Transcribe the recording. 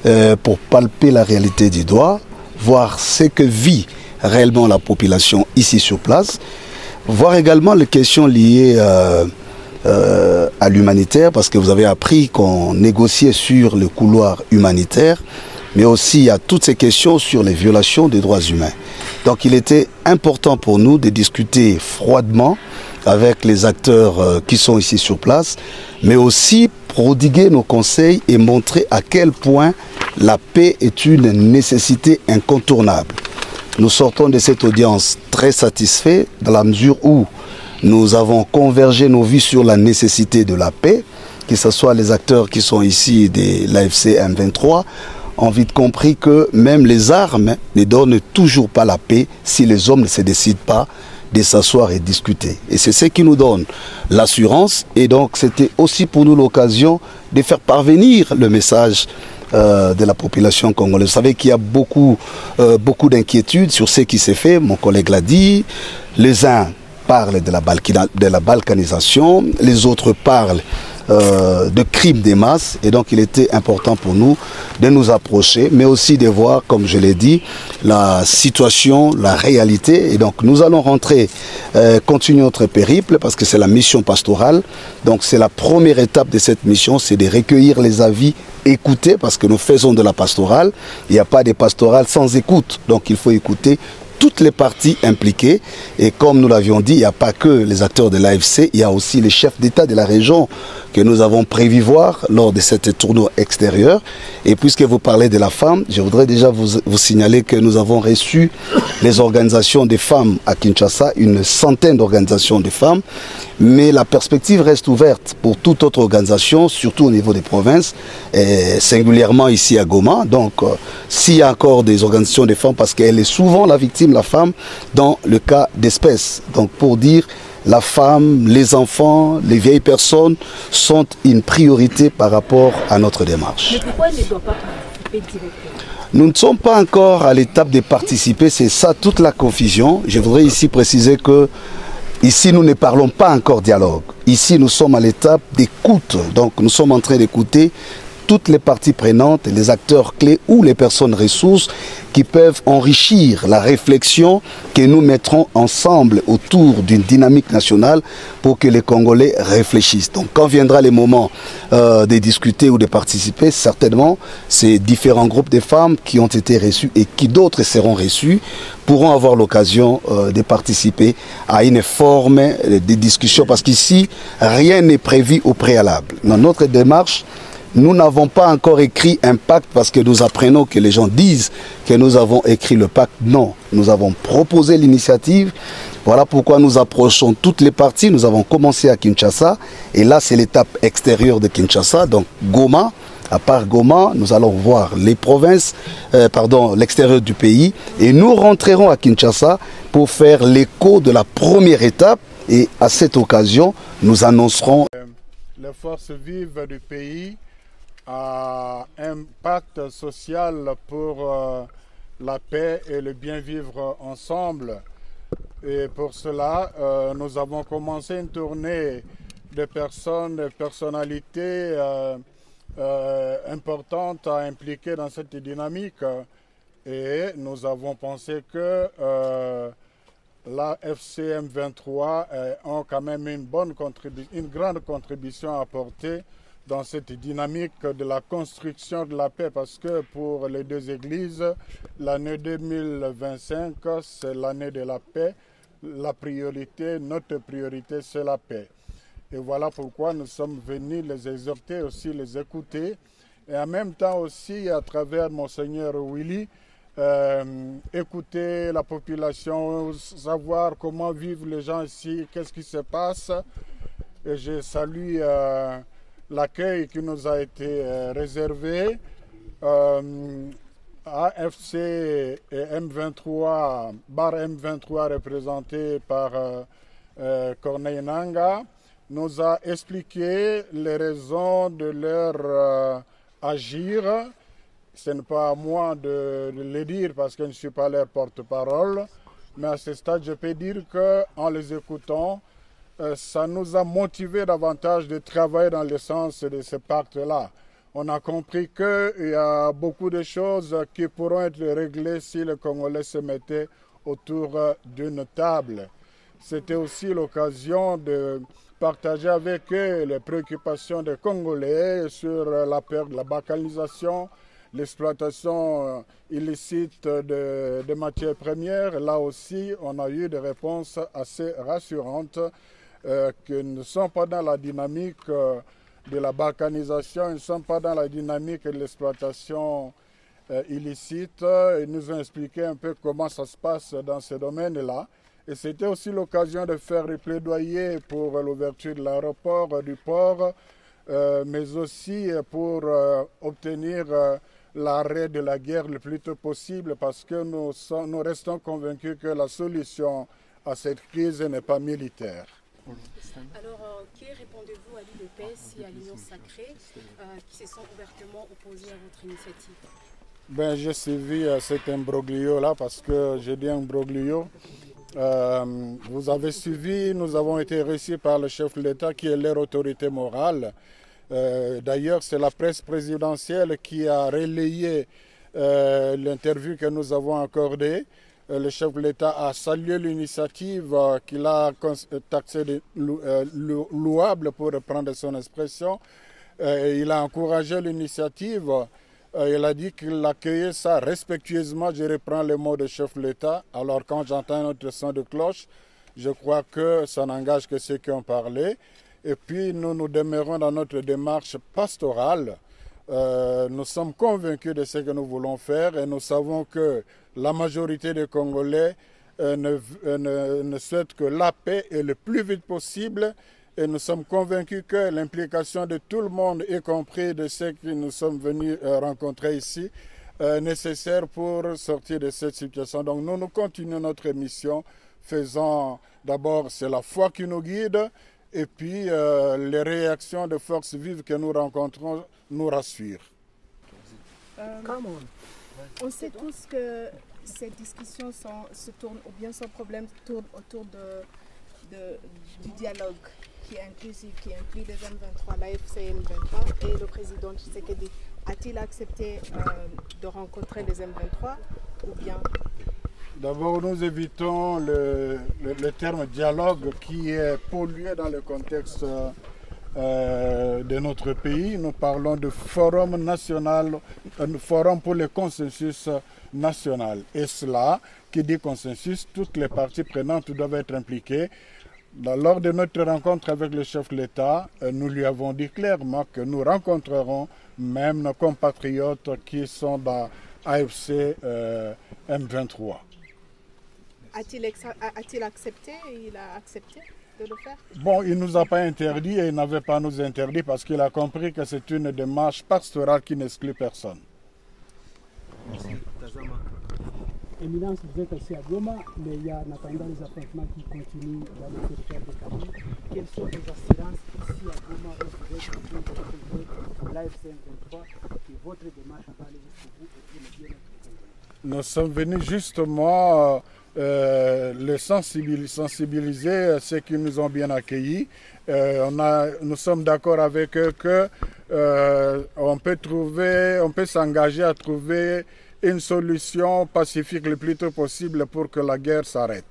pour palper la réalité du doigt, voir ce que vit réellement la population ici sur place, voir également les questions liées à l'humanitaire, parce que vous avez appris qu'on négociait sur le couloir humanitaire, mais aussi il y a toutes ces questions sur les violations des droits humains. Donc il était important pour nous de discuter froidement avec les acteurs qui sont ici sur place, mais aussi prodiguer nos conseils et montrer à quel point la paix est une nécessité incontournable. Nous sortons de cette audience très satisfaits dans la mesure où nous avons convergé nos vies sur la nécessité de la paix, que ce soit les acteurs qui sont ici de l'AFC M23, ont vite compris que même les armes ne donnent toujours pas la paix si les hommes ne se décident pas de s'asseoir et discuter. Et c'est ce qui nous donne l'assurance. Et donc c'était aussi pour nous l'occasion de faire parvenir le message de la population congolaise. Vous savez qu'il y a beaucoup d'inquiétudes sur ce qui s'est fait. Mon collègue l'a dit. Les uns parlent de la balkanisation, les autres parlent de crimes des masses, et donc il était important pour nous de nous approcher, mais aussi de voir, comme je l'ai dit, la situation, la réalité. Et donc nous allons rentrer, continuer notre périple, parce que c'est la mission pastorale. Donc c'est la première étape de cette mission, c'est de recueillir les avis, écouter, parce que nous faisons de la pastorale. Il n'y a pas de pastorale sans écoute, donc il faut écouter toutes les parties impliquées. Et comme nous l'avions dit, il n'y a pas que les acteurs de l'AFC, il y a aussi les chefs d'État de la région que nous avons prévu voir lors de cette tournoi extérieure. Et puisque vous parlez de la femme, je voudrais déjà vous signaler que nous avons reçu les organisations des femmes à Kinshasa, une centaine d'organisations de femmes, mais la perspective reste ouverte pour toute autre organisation, surtout au niveau des provinces, et singulièrement ici à Goma. Donc s'il y a encore des organisations de femmes, parce qu'elle est souvent la victime, la femme, dans le cas d'espèces. Donc pour dire, la femme, les enfants, les vieilles personnes sont une priorité par rapport à notre démarche. Mais pourquoi elle ne doit pas participer directement? Nous ne sommes pas encore à l'étape de participer, c'est ça toute la confusion. Je voudrais ici préciser que ici nous ne parlons pas encore dialogue. Ici nous sommes à l'étape d'écoute, donc nous sommes en train d'écouter toutes les parties prenantes, les acteurs clés ou les personnes ressources qui peuvent enrichir la réflexion que nous mettrons ensemble autour d'une dynamique nationale pour que les Congolais réfléchissent. Donc quand viendra le moment de discuter ou de participer, certainement ces différents groupes de femmes qui ont été reçus et qui d'autres seront reçus pourront avoir l'occasion de participer à une forme de discussion, parce qu'ici rien n'est prévu au préalable. Dans notre démarche, nous n'avons pas encore écrit un pacte parce que nous apprenons que les gens disent que nous avons écrit le pacte. Non, nous avons proposé l'initiative. Voilà pourquoi nous approchons toutes les parties. Nous avons commencé à Kinshasa et là c'est l'étape extérieure de Kinshasa, donc Goma. À part Goma, nous allons voir les provinces, l'extérieur du pays, et nous rentrerons à Kinshasa pour faire l'écho de la première étape. Et à cette occasion, nous annoncerons les forces vives du pays à un pacte social pour la paix et le bien vivre ensemble. Et pour cela, nous avons commencé une tournée de personnes, de personnalités importantes à impliquer dans cette dynamique. Et nous avons pensé que la FCM 23 ont quand même une grande contribution à apporter dans cette dynamique de la construction de la paix, parce que pour les deux églises, l'année 2025, c'est l'année de la paix. La priorité, notre priorité, c'est la paix. Et voilà pourquoi nous sommes venus les exhorter, aussi les écouter, et en même temps aussi, à travers Monseigneur Willy, écouter la population, savoir comment vivent les gens ici, qu'est-ce qui se passe. Et je salue l'accueil qui nous a été réservé. AFC et M23, bar M23 représenté par Corneille Nanga, nous a expliqué les raisons de leur agir. Ce n'est pas à moi de le dire parce que je ne suis pas leur porte-parole, mais à ce stade, je peux dire qu'en les écoutant, ça nous a motivé davantage de travailler dans le sens de ce pacte-là. On a compris qu'il y a beaucoup de choses qui pourront être réglées si les Congolais se mettaient autour d'une table. C'était aussi l'occasion de partager avec eux les préoccupations des Congolais sur la perte de la balkanisation, l'exploitation illicite de matières premières. Là aussi, on a eu des réponses assez rassurantes qui ne sont pas dans la dynamique de la balkanisation, ils ne sont pas dans la dynamique de l'exploitation illicite. Ils nous ont expliqué un peu comment ça se passe dans ce domaine-là. Et c'était aussi l'occasion de faire des plaidoyers pour l'ouverture de l'aéroport, du port, mais aussi pour obtenir l'arrêt de la guerre le plus tôt possible parce que nous restons convaincus que la solution à cette crise n'est pas militaire. Alors, qui répondez-vous à l'UDPS et à l'Union sacrée qui se sont ouvertement opposés à votre initiative? Ben, j'ai suivi cet imbroglio-là parce que j'ai dit imbroglio. Vous avez suivi, nous avons été reçus par le chef de l'État qui est leur autorité morale. D'ailleurs, c'est la presse présidentielle qui a relayé l'interview que nous avons accordée. Le chef de l'État a salué l'initiative qu'il a taxée de louable pour reprendre son expression. Il a encouragé l'initiative. Il a dit qu'il accueillait ça respectueusement. Je reprends les mots du chef de l'État. Alors quand j'entends notre son de cloche, je crois que ça n'engage que ceux qui ont parlé. Et puis nous demeurons dans notre démarche pastorale. Nous sommes convaincus de ce que nous voulons faire et nous savons que la majorité des Congolais ne souhaitent que la paix et le plus vite possible. Et nous sommes convaincus que l'implication de tout le monde, y compris de ceux que nous sommes venus rencontrer ici, est nécessaire pour sortir de cette situation. Donc nous continuons notre mission, faisant d'abord, c'est la foi qui nous guide, et puis les réactions de forces vives que nous rencontrons nous rassurent. On sait tous que ces discussions se tournent, ou bien ce problème tourne autour du dialogue qui inclut les M23, la FCM 23 et le président Tshisekedi. A-t-il accepté de rencontrer les M23 ou bien? D'abord, nous évitons le terme dialogue qui est pollué dans le contexte de notre pays. Nous parlons de forum national, un forum pour le consensus national. Et cela, qui dit consensus, toutes les parties prenantes doivent être impliquées. Lors de notre rencontre avec le chef de l'État, nous lui avons dit clairement que nous rencontrerons même nos compatriotes qui sont dans AFC M23. A-t-il accepté? Il a accepté de le faire? Bon, il ne nous a pas interdit et il n'avait pas à nous interdire parce qu'il a compris que c'est une démarche pastorale qui n'exclut personne. Merci. Éminence, vous êtes aussi à Goma, mais il y a en attendant les affrontements qui continuent dans le territoire de Kabylie. Quelles sont les assurances ici à Goma où vous êtes en train de retrouver l'AFC 23 et votre démarche à aller jusqu'au bout et pour le bien-être congolais? Nous sommes venus justement les sensibiliser, ceux qui nous ont bien accueillis. Nous sommes d'accord avec eux qu'on peut s'engager à trouver une solution pacifique le plus tôt possible pour que la guerre s'arrête.